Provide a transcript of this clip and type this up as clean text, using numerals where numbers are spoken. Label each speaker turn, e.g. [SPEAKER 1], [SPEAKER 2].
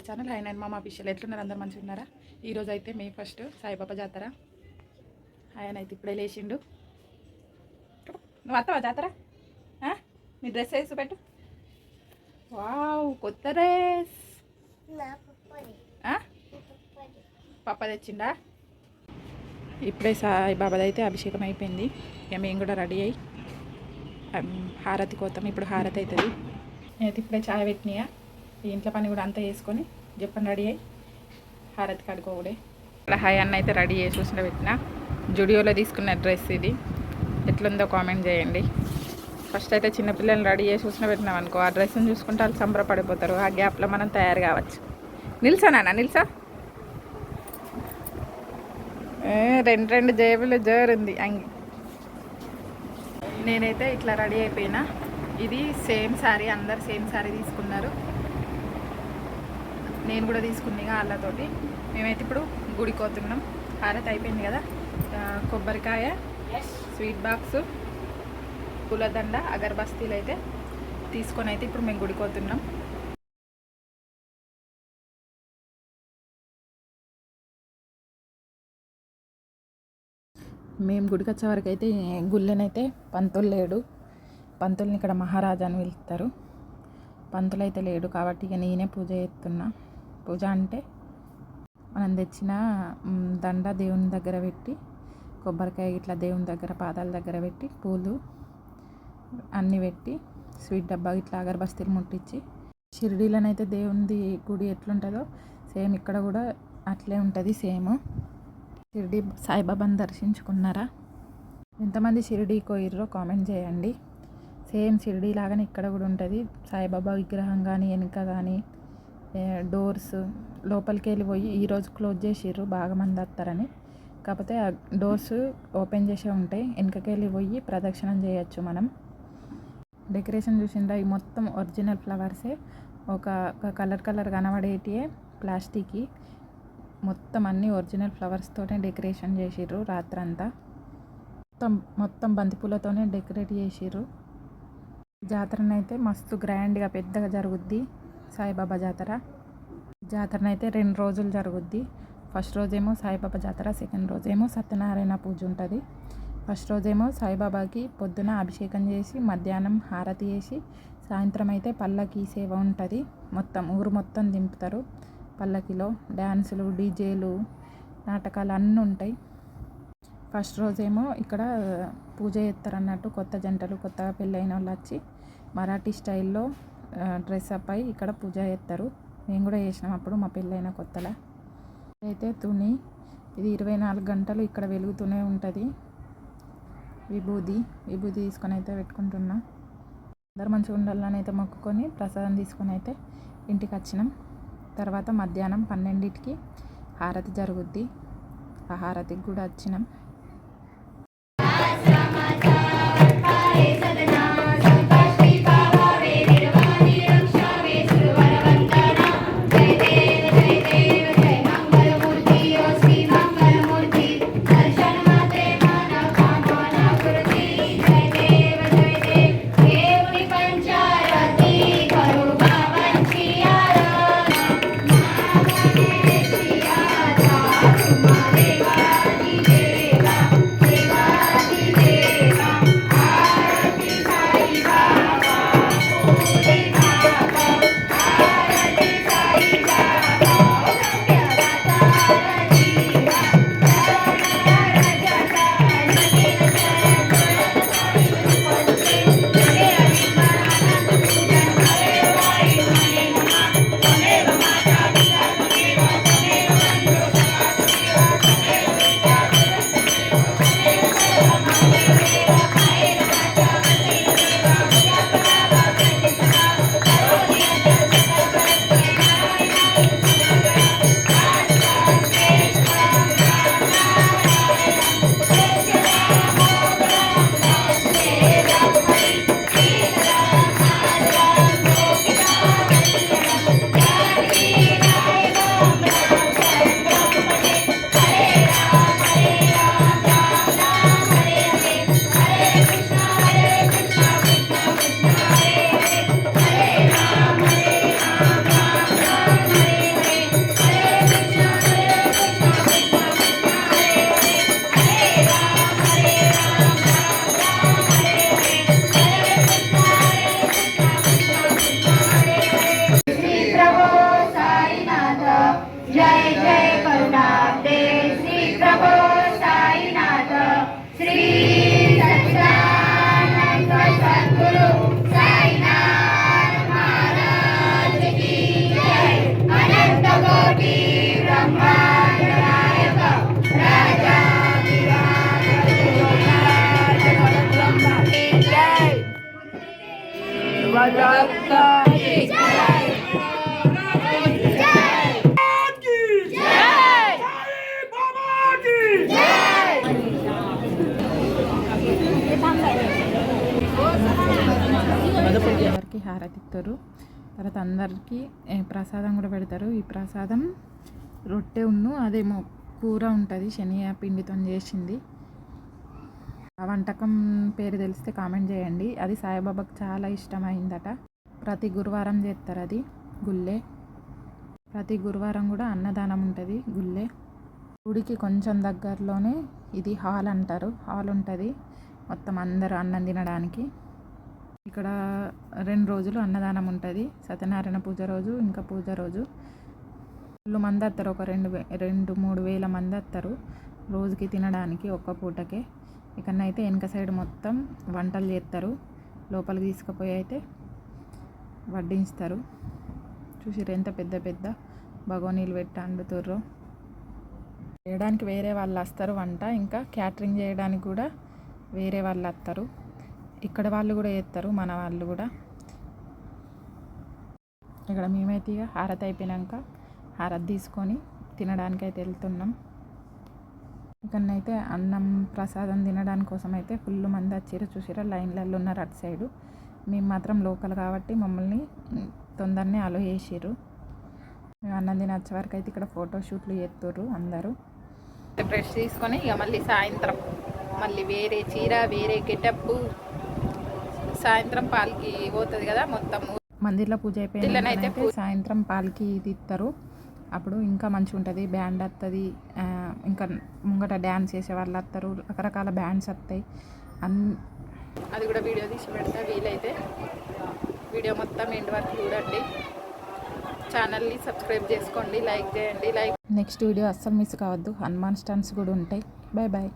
[SPEAKER 1] Channel high nine మామ official. ఎట్లున్నారు? అందరు మంచిగా ఉన్నారా? ఈరోజు అయితే మే 1 సాయిబాబా జాతర. ఆయన అయితే ఇప్పుడే లేచిండు. నువ్వు వస్తావా జాతర? మీ డ్రెస్ వేసి పెట్టు. వావ్, కొత్త డ్రెస్. పప్ప తెచ్చిండా? ఇప్పుడే సాయిబాబాది అయితే అభిషేకం అయిపోయింది. ఇక మేము కూడా రెడీ అయ్యి హారతి కోతాం. ఇప్పుడు హారతి అవుతుంది. నేనైతే ఇప్పుడే చాయ్ పెట్టినాయా, ఇంట్లో పని కూడా అంతా వేసుకొని చెప్పని రెడీ అయ్యి హారతి కడుకోకూడే. ఇక్కడ హాయ్ అన్న అయితే రెడీ చేసి చూసిన పెట్టిన. జుడియోలో తీసుకున్న డ్రెస్ ఇది. ఎట్లుందో కామెంట్ చేయండి. ఫస్ట్ అయితే చిన్నపిల్లల్ని రెడీ చేసి చూసిన పెట్టినాం అనుకో, ఆ డ్రెస్ని చూసుకుంటే వాళ్ళు సంబరపడిపోతారు. ఆ గ్యాప్లో మనం తయారు కావచ్చు. నిల్సా నాన్న, నిల్సా. రెండు జేబులు జోరుంది అంగి. నేనైతే ఇట్లా రెడీ అయిపోయినా. ఇది సేమ్ శారీ, అందరు సేమ్ శారీ తీసుకున్నారు. నేను కూడా తీసుకున్నాగా వాళ్ళతోటి. మేమైతే ఇప్పుడు గుడికి పోతున్నాం. హారతి అయిపోయింది కదా. కొబ్బరికాయ, స్వీట్ బాక్స్, పూలదండ, అగరబస్తీలు అయితే తీసుకొని అయితే ఇప్పుడు మేము గుడికి పోతున్నాం. మేము గుడికి వచ్చే వరకు అయితే గుళ్ళనైతే పంతులు లేడు. పంతుల్ని ఇక్కడ మహారాజా అని పిలుస్తారు. పంతులు అయితే లేడు కాబట్టి ఇక నేనే పూజ చేస్తున్నా. పూజ అంటే మనం తెచ్చిన దండ దేవుని దగ్గర పెట్టి, కొబ్బరికాయ ఇట్లా దేవుని దగ్గర పాదాల దగ్గర పెట్టి, పూలు అన్నీ పెట్టి, స్వీట్ డబ్బా ఇట్లా అగరబస్తీలు ముట్టించి, షిరిడీలోనైతే దేవునిది గుడి ఎట్లుంటుందో సేమ్ ఇక్కడ కూడా అట్లే ఉంటుంది. సేమ్ షిరిడీ సాయిబాబాని దర్శించుకున్నారా? ఎంతమంది షిరిడీకి పోయిర్రో కామెంట్ చేయండి. సేమ్ షిరిడీ లాగానే ఇక్కడ కూడా ఉంటుంది. సాయిబాబా విగ్రహం కానీ వెనుక కానీ డోర్స్ లోపలికి వెళ్ళి పోయి ఈరోజు క్లోజ్ చేసిర్రు బాగా మంది వస్తారని. కాకపోతే ఆ డోర్స్ ఓపెన్ చేసే ఉంటాయి. వెనుకకి వెళ్ళి పోయి ప్రదక్షిణం చేయొచ్చు మనం. డెకరేషన్ చూసిండ్రా? ఈ మొత్తం ఒరిజినల్ ఫ్లవర్సే. ఒక కలర్ కనబడేటియే ప్లాస్టిక్కి. మొత్తం అన్నీ ఒరిజినల్ ఫ్లవర్స్తోనే డెకరేషన్ చేసిర్రు. రాత్రంతా మొత్తం బంతిపూలతోనే డెకరేట్ చేసిర్రు. జాతరనైతే మస్తు గ్రాండ్గా పెద్దగా జరుగుద్ది సాయిబాబా జాతర. జాతరనైతే 2 రోజులు జరుగుద్ది. ఫస్ట్ రోజేమో సాయిబాబా జాతర, సెకండ్ రోజేమో సత్యనారాయణ పూజ ఉంటుంది. ఫస్ట్ రోజేమో సాయిబాబాకి పొద్దున అభిషేకం చేసి, మధ్యాహ్నం హారతి చేసి, సాయంత్రం అయితే పల్లకి సేవ ఉంటుంది. మొత్తం ఊరు మొత్తం దింపుతారు పల్లకిలో. డ్యాన్సులు, డీజేలు, నాటకాలు అన్నీ ఉంటాయి. ఫస్ట్ రోజేమో ఇక్కడ పూజ చేస్తారు అన్నట్టు. కొత్త జంటలు, కొత్తగా పెళ్ళైన వాళ్ళు వచ్చి మరాఠీ స్టైల్లో డ్రెస్ అప్ అయి ఇక్కడ పూజ చేస్తారు. మేము కూడా చేసినాం అప్పుడు మా పెళ్ళైన కొత్తలో. అయితే తుని ఇది 24 గంటలు ఇక్కడ వెలుగుతూనే ఉంటుంది. విభూది తీసుకొని అయితే పెట్టుకుంటున్నా. అందరు మంచిగా ఉండాలని అయితే మొక్కుకొని ప్రసాదం తీసుకొని అయితే ఇంటికి వచ్చినాం. తర్వాత మధ్యాహ్నం 12కి హారతి జరుగుద్ది. ఆ హారతికి కూడా వచ్చినాం. అందరికి హారతి ఇస్తారు. తర్వాత అందరికీ ప్రసాదం కూడా పెడతారు. ఈ ప్రసాదం రొట్టె ఉన్ను అదేమో కూర ఉంటుంది, శనగ పిండితో చేసింది. ఆ వంటకం పేరు తెలిస్తే కామెంట్ చేయండి. అది సాయిబాబాకు చాలా ఇష్టమైందట. ప్రతి గురువారం చేస్తారు అది గుళ్ళే. ప్రతి గురువారం కూడా అన్నదానం ఉంటుంది గుళ్ళే. గుడికి కొంచెం దగ్గరలోనే ఇది హాల్ అంటారు, హాల్ ఉంటుంది మొత్తం అందరూ అన్నం తినడానికి. ఇక్కడ 2 రోజులు అన్నదానం ఉంటుంది. సత్యనారాయణ పూజ రోజు ఇంకా పూజ రోజు ఫుల్ మంది వస్తారు. ఒక 2-3 వేల మంది వస్తారు రోజుకి తినడానికి ఒక్క పూటకే. ఇక్కడనైతే వెనక సైడ్ మొత్తం వంటలు చేస్తారు. లోపలికి తీసుకుపోయి అయితే వడ్డించుతారు. చూసిర్రు ఎంత పెద్ద పెద్ద బగోనీలు పెట్టి వండుతుర్రు. చేయడానికి వేరే వాళ్ళు వస్తారు వంట, ఇంకా క్యాటరింగ్ చేయడానికి కూడా వేరే వాళ్ళు వస్తారు. ఇక్కడ వాళ్ళు కూడా చేస్తారు, మన వాళ్ళు కూడా. ఇక్కడ మేమైతే ఇక హారతి అయిపోయాక హారతి తీసుకొని తినడానికి అయితే వెళ్తున్నాం. ఇక్కడనైతే అన్నం ప్రసాదం తినడానికి కోసం అయితే ఫుల్ మంది వచ్చారు. చూసిరా లైన్లలో ఉన్నారు అటు సైడు. మేము మాత్రం లోకల్ కాబట్టి మమ్మల్ని తొందరనే అలో చేసిర్రు. మేము అన్నం తిని వచ్చే వరకు అయితే ఇక్కడ ఫోటోషూట్లు చేస్తుర్రు అందరూ. బ్రష్ తీసుకొని ఇక మళ్ళీ సాయంత్రం మళ్ళీ వేరే చీర వేరే గెటప్. సాయంత్రం పాలకి పోతుంది కదా మొత్తం. మందిర్లో పూజ అయిపోయింది. సాయంత్రం పాలకి తీస్తారు. అప్పుడు ఇంకా మంచిగా ఉంటుంది. బ్యాండ్ వస్తుంది, ఇంకా ముంగట డ్యాన్స్ చేసే వాళ్ళు వస్తారు, రకరకాల బ్యాండ్స్ వస్తాయి. అది కూడా వీడియో తీసి పెడతా వీలైతే. వీడియో మొత్తం ఎండ్ వరకు చూడండి. ఛానల్ని సబ్స్క్రైబ్ చేసుకోండి, లైక్ చేయండి. నెక్స్ట్ వీడియో అస్సలు మిస్ కావద్దు. హనుమాన్ స్టన్స్ కూడా ఉంటాయి. Bye bye.